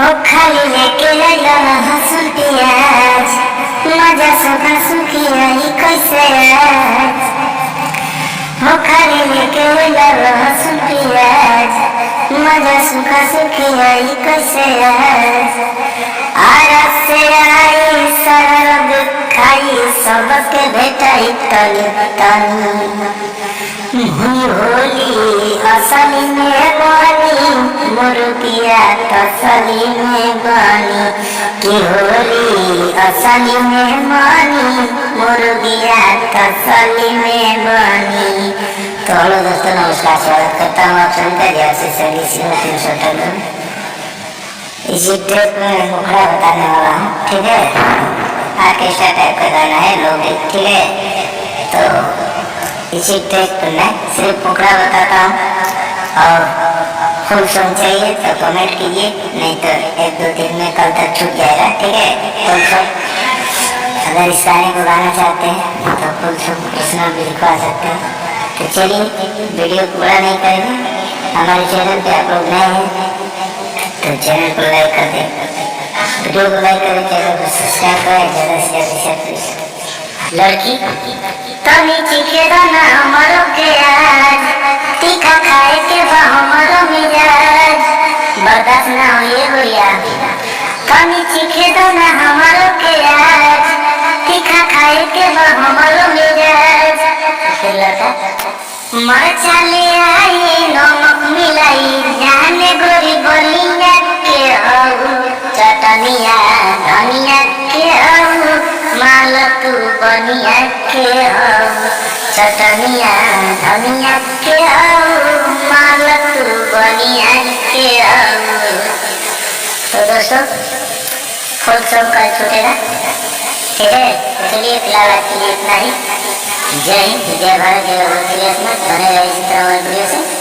हो खाली लेके आइला हंसुल पियाज, मजा सुखा सुखी आई कैसे आज। हो खाली लेके आइला हंसुल पियाज, मजा सुखा सुखी आई कैसे आज। आरस से आई सरग खाई सबके भेटाई तनी तनी। होली असली में बनी मुर्गिया तसली में बनी कि होली असली में बनी मुर्गिया तसली में बनी। तो हेलो दोस्तों, नमस्कार, स्वागत करता हूँ आप सभी का जैसे सभी इसी ट्रिप में मुखड़ा बताने वाला हूँ, ठीक है। आर्केस्ट्रा टाइप का गाना है, लोग, ठीक है। तो इसी ट्रिप में सिर्फ मुखड़ा बताता हूँ और फुल सॉन्ग चाहिए तो कमेंट कीजिए, नहीं तो 1-2 दिन में कल तक छूट जाएगा, ठीक है। फुल सॉन्ग अगर इस गाने को गाना चाहते हैं तो फुल सॉन्ग इसमें भी लिखवा सकते हैं। तो चलिए, वीडियो को पूरा नहीं करेंगे। हमारे चैनल पे आप लोग नए हैं तो चैनल को लाइक कर दें, वीडियो को लाइक करें, चैनल को सब्सक्राइब करें, ज़्यादा से ज़्यादा शेयर करें। लड़की तनी चीखे दाना हमारो के आज, तीखा खाए के बा हमारो मिजाज, बर्दाश्त ना हो ये गोरिया। तनी चीखे दाना हमारो के आज, तीखा खाए के बा हमारो मिजाज। फिर लड़का मरचा ले आई नमक मिलाई, जाने गोरी बलिया के हऊ, चटनिया धनिया के हऊ, माल तू बनिया के हऊ, चटनिया धनिया के हऊ, माल तू बनिया के हऊ। तो दोस्तों, फुल सॉन्ग कल छूटेगा, ठीक है। चलिए फिलहाल आज के लिए इतना ही। जय हिंद, जय भारत, जय भारत। बने रहे इसी तरह वीडियो से।